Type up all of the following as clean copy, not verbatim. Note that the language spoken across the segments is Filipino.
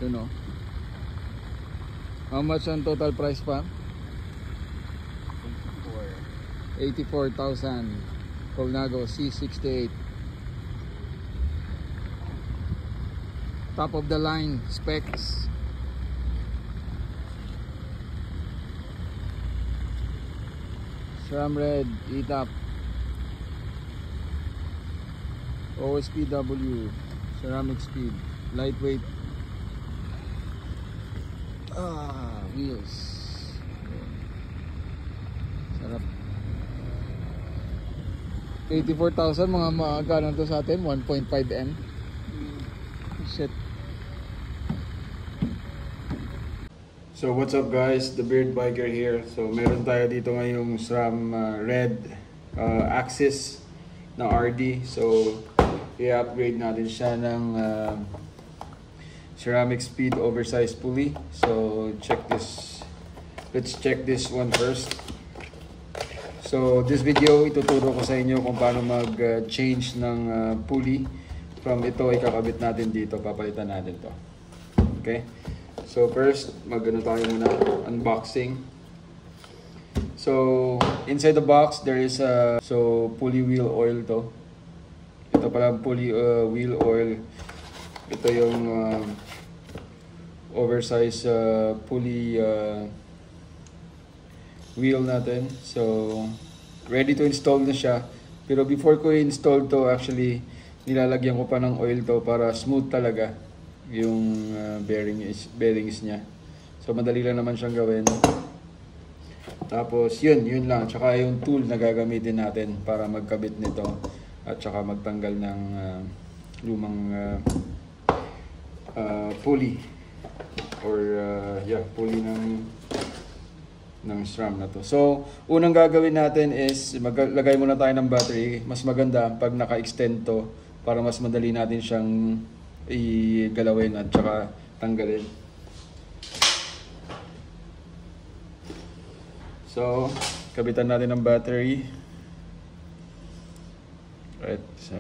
You know. How much ang total price pa? 84,000. Colnago C68. Top of the line specs. SRAM red, E-top, OSPW, ceramic speed, lightweight. Wheels. Sarap. 84,000, mga magkano to sa atin? 1.5M. Shit. So what's up guys, the Beard Biker here. So meron tayo dito ngayong SRAM red axis na RD. So i-upgrade natin siya ng ceramic speed oversized pulley. So check this. Let's check this one first. So this video, ituturo ko sa inyo kung paano mag-change ng pulley. From ito, ikakabit natin dito, papalitan natin to. Okay? So first, mag-ano tayo muna, unboxing. So inside the box, there is a pulley wheel oil to. Ito pala pulley wheel oil. Ito yung oversized pulley wheel natin. So ready to install na siya. Pero before ko i-install to, actually nilalagyan ko pa ng oil to para smooth talaga yung bearings niya. So madali lang naman siyang gawin. Tapos yun lang. Tsaka yung tool na gagamitin natin para magkabit nito at tsaka magtanggal ng lumang pulley or pulley ng SRAM na to. So unang gagawin natin is maglagay muna tayo ng battery. Mas maganda pag naka-extend to para mas madali natin siyang igalawin at saka tanggalin. So kabitan natin ng battery. Right, so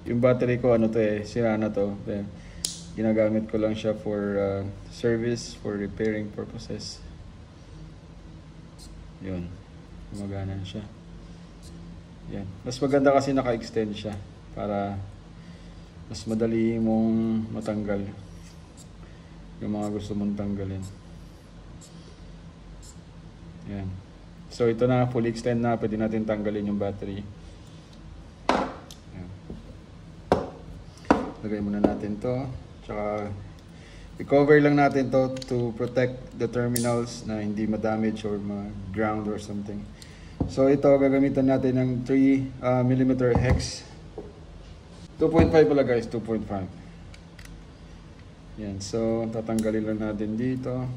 yung battery ko sira na to. Then, ginagamit ko lang siya for service, for repairing purposes. Yun, gumagana siya. Yan, mas maganda kasi naka-extend siya para mas madali mong matanggal yung mga gusto mong tanggalin. Yan. So ito na, full extend na, pwede natin tanggalin yung battery. Yan. Lagay muna natin to. Tsaka i-cover lang natin to to protect the terminals na hindi ma-damage or ma-ground or something. So ito, gagamitan natin ng 3mm hex. 2.5 pala guys, 2.5. Yan, so tatanggalin lang natin dito.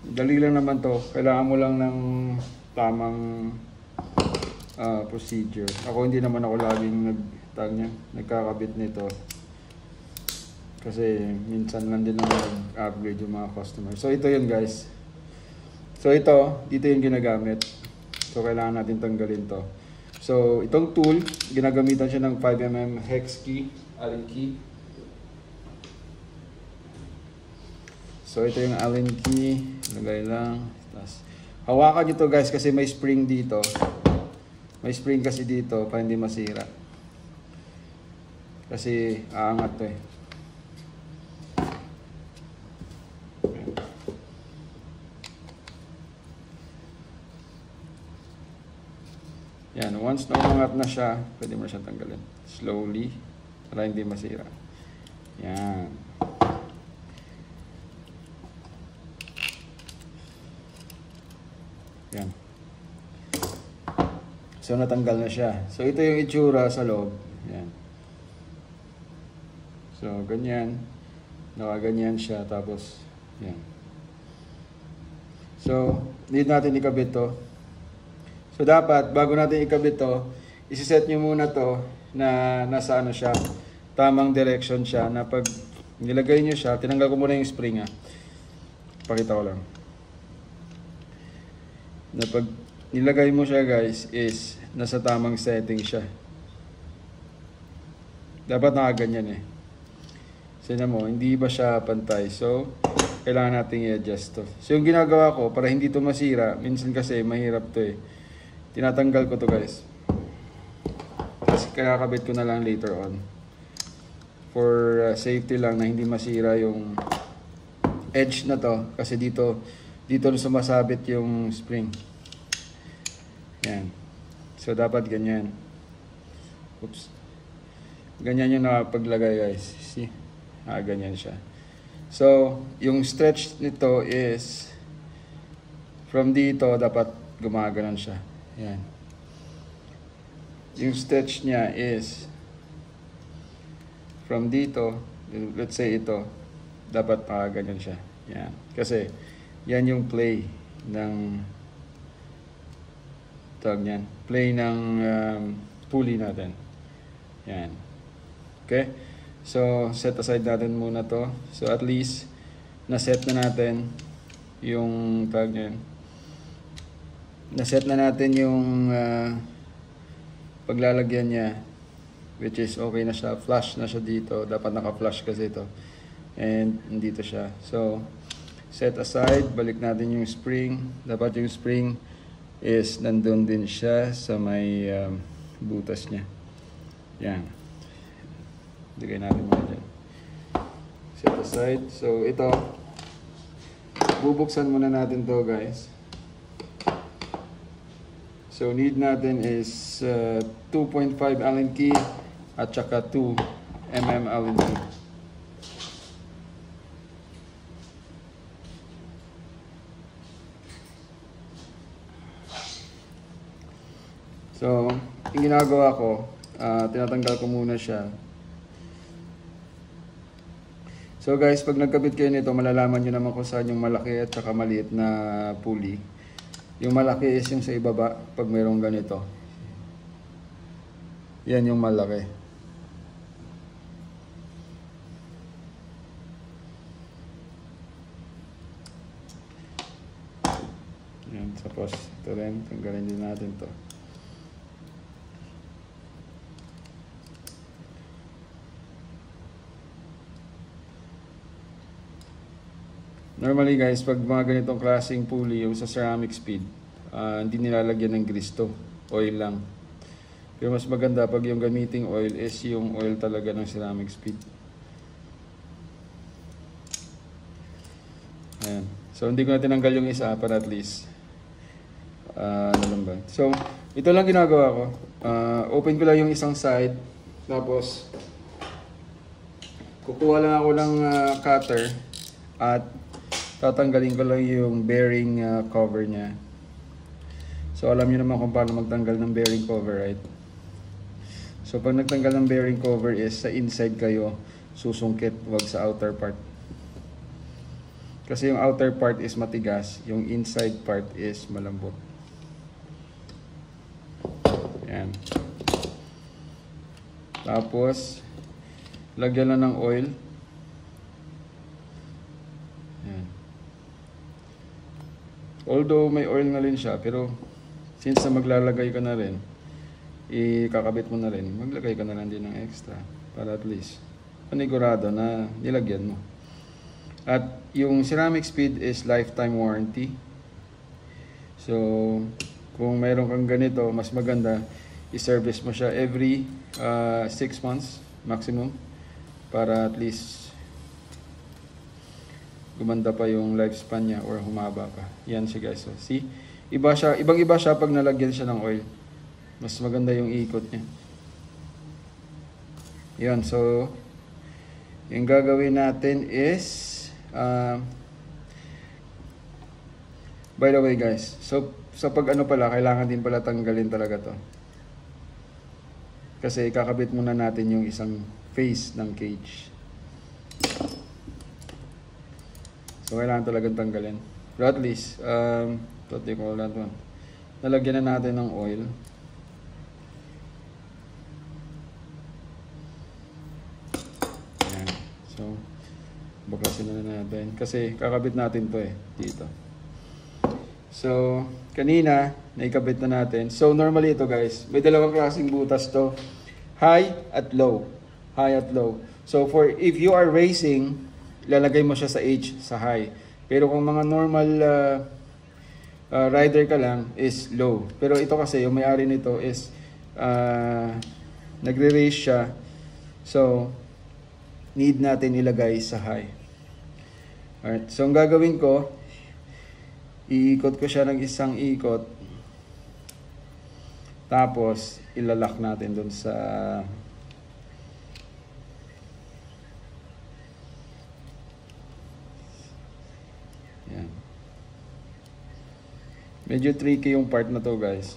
Dali lang naman to. Kailangan mo lang ng tamang procedure. Ako hindi naman ako laging nagkakabit nito. Kasi minsan lang din naman nag-upgrade yung mga customer. So ito yun guys. So dito yung ginagamit. So kailangan natin tanggalin to. So itong tool, ginagamitan siya ng 5mm hex key, Allen key. So ito yung Allen key, lagay lang. Tapos hawakan nyo to guys kasi may spring dito. May spring kasi dito para hindi masira. Kasi aangat to . Yan, once na umangat na siya, pwede mo na siyang tanggalin. Slowly, para hindi masira. Yan. Yan. So, natanggal na siya. So, ito yung itsura sa loob. Yan. So, ganyan. Nakaganyan siya. Tapos, yan. So, need natin ikabit to. So dapat, bago natin ikabit to, isi-set nyo muna to na nasa siya, tamang direction siya, na pag nilagay nyo siya, tinanggal ko muna yung spring . Pakita ko lang. Na pag nilagay mo siya guys, is nasa tamang setting siya. Dapat nakaganyan eh. Sina mo, hindi ba siya pantay? So, kailangan natin i-adjust to. So, yung ginagawa ko, para hindi to masira, minsan kasi mahirap to eh. Tinatanggal ko to guys. Tapos kakabit ko na lang later on. For safety lang na hindi masira yung edge na to. Kasi dito sumasabit yung spring. Yan. So, dapat ganyan. Oops. Ganyan yung nakapaglagay guys. See? Ganyan siya. So, yung stretch nito is from dito, dapat gumaganon siya. Yan. Yung stretch niya is from dito, let's say ito, dapat ganyan siya. Yan. Kasi, yan yung play ng tawag niyan. Play ng pulley natin. Yan. Okay? So, set aside natin muna to. So, at least, na-set na natin yung tawag niyan. Na-set na natin yung paglalagyan niya, which is okay na siya. Flush na siya dito. Dapat naka-flush kasi ito. And, dito siya. So, set aside. Balik natin yung spring. Dapat yung spring is nandun din siya sa may butas niya. Yan. Lagay natin muna dyan. Set aside. So, ito. Bubuksan muna natin to guys. So, need natin is 2.5 Allen key at saka 2 mm Allen key. So, yung ginagawa ko, tinatanggal ko muna siya. So guys, pag nagkabit kayo nito, malalaman nyo naman kung saan yung malaki at saka maliit na pulley. Yung malaki is yung sa ibaba, pag mayroong ganito. Yan yung malaki. Yan, tapos ito rin, tanggalin din natin to. Normally guys, pag mga ganitong klaseng pulley yung sa ceramic speed, hindi nilalagyan ng grease to, oil lang. Pero mas maganda pag yung gamiting oil is yung oil talaga ng ceramic speed. Ayan. So hindi ko na tinanggal yung isa para at least ano lang ba. So ito lang ginagawa ko. Open ko lang yung isang side, tapos kukuha lang ako ng cutter at tatanggalin ko lang yung bearing cover niya. So alam niyo naman kung paano magtanggal ng bearing cover, right? So pag nagtanggal ng bearing cover is sa inside kayo susungkit, wag sa outer part. Kasi yung outer part is matigas, yung inside part is malambot. Yan. Tapos lagyan lang ng oil. Yan. Although may oil na rin siya, pero since na maglalagay ka na rin, ikakabit mo na rin, maglagay ka na lang din ng extra para at least panigurado na nilagyan mo. At yung ceramic speed is lifetime warranty. So kung mayroon kang ganito, mas maganda i-service mo siya every 6 months maximum para at least gumanda pa yung lifespan niya or humaba pa. Yan siya guys. So, see? Ibang-iba siya pag nalagyan siya ng oil. Mas maganda yung ikot niya. Yan. So, yung gagawin natin is by the way guys, so sa pag ano pala, kailangan din pala tanggalin talaga to. Kasi ikakabit muna natin yung isang face ng cage. So, kailangan talagang tanggalin. Pero at least, nalagyan na natin ng oil. Ayan. So, buklasin na natin. Kasi, kakabit natin to dito. So, kanina, naikabit na natin. So, normally ito guys, may dalawang klaseng butas to. High at low. high at low. So for if you are racing, lalagay mo siya sa H, sa high. Pero kung mga normal rider ka lang, is low. Pero ito kasi, yung may-ari nito is nagre-race siya. So, need natin ilagay sa high. Alright, so ang gagawin ko, iikot ko siya ng isang ikot. Tapos, ilalak natin dun sa yan. Medyo tricky yung part na to, guys.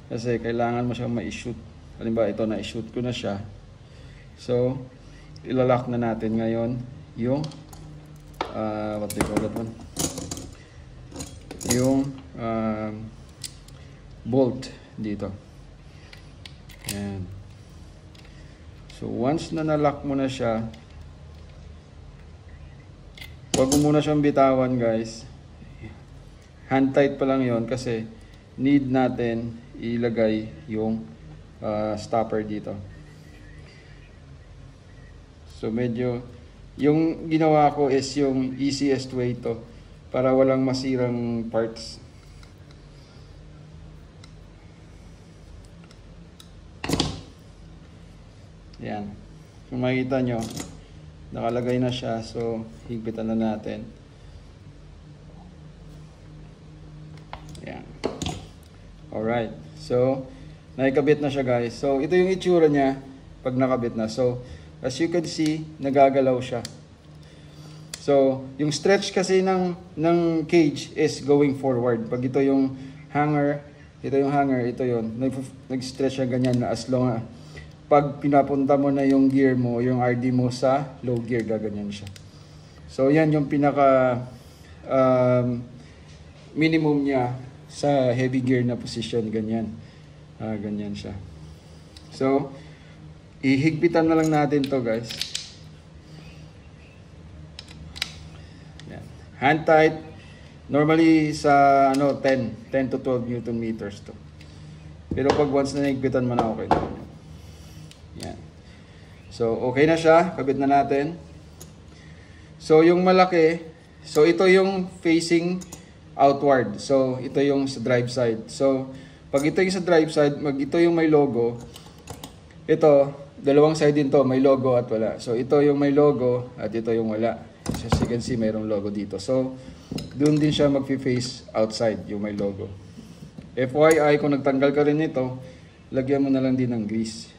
Kasi kailangan mo siyang ma-shoot. Halimbawa, ito na-shoot ko na siya. So, ilalak na natin ngayon yung what do you call that one? Yung bolt dito. Ayan. So, once na nalock mo na siya, huwag mo muna siyang bitawan, guys. Hand tight pa lang yon kasi need natin ilagay yung stopper dito. So medyo yung ginawa ko is yung easiest way to para walang masirang parts. Yan. Kung makikita nyo, nakalagay na siya. So higpitan na natin. Yan. Alright. So nakikabit na siya, guys. So ito yung itsura niya pag nakabit na. So as you can see, nagagalaw siya. So, yung stretch kasi ng cage is going forward. Pag ito yung hanger, ito yun. Nag-stretch siya ganyan na as long pag pinapunta mo na yung gear mo, yung RD mo sa low gear, gaganyan siya. So, yan yung pinaka minimum niya sa heavy gear na position, ganyan. Ganyan siya. So, ihigpitan na lang natin to, guys. Yan. Hand tight. Normally sa 10 to 12 Newton meters to. Pero pag once na nahigpitan mo na, okay na. Yan. So okay na siya, kabit na natin. So yung malaki, so ito yung facing outward. So ito yung sa drive side. So pag ito yung sa drive side, ito yung may logo. Ito dalawang side din to, may logo at wala. So ito yung may logo at ito yung wala. So, as you can see, mayroong logo dito. So doon din siya mag-face outside yung may logo. FYI, kung nagtanggal ka rin nito, lagyan mo na lang din ng grease.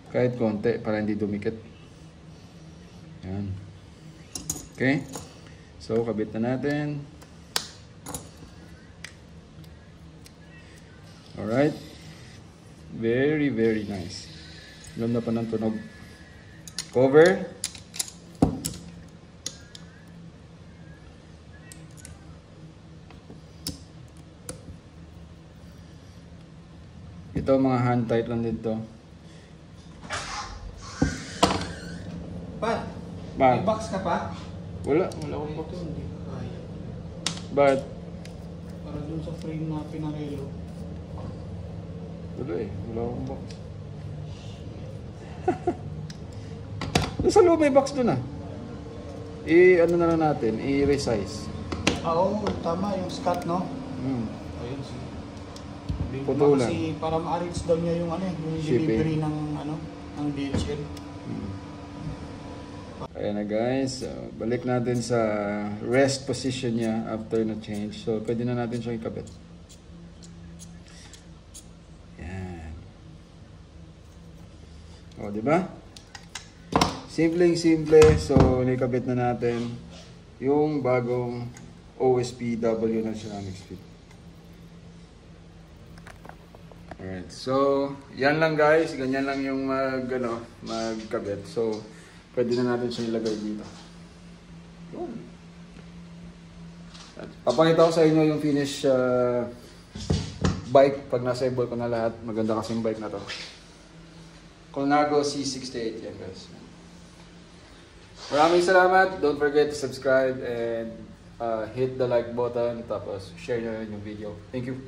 Kahit konti para hindi dumikit. Yan. Okay? So kabit na natin. Alright. Very, very nice. Ganda pa ng tunog. Cover. Ito mga hand tight lang dito. Pa, may box ka pa? Wala akong box. Hindi ko kaya. But Para dun sa frame na pinarelo. wala akong box. Sa loob may box doon ano na lang natin, i-resize. Oo, tama yung Scott, no? Ayun, sige. Putulan. Kasi para ma-arrange daw niya yung yung delivery ng DHL. Ayan na, guys. Balik natin sa rest position niya after na change. So pwede na natin siyang ikabit. O, di ba? Simple. So, nakabit na natin yung bagong OSPW na ceramic split. Alright. So, yan lang, guys. Ganyan lang yung magkabit. So, pwede na natin siya ilagay dito. Yun. Papakita ko sa inyo yung finish bike pag nasa-assemble ko na lahat. Maganda kasing bike na to. Colnago C68 yan, guys. Maraming salamat. Don't forget to subscribe and hit the like button. Tapos share nyo rin yung video. Thank you.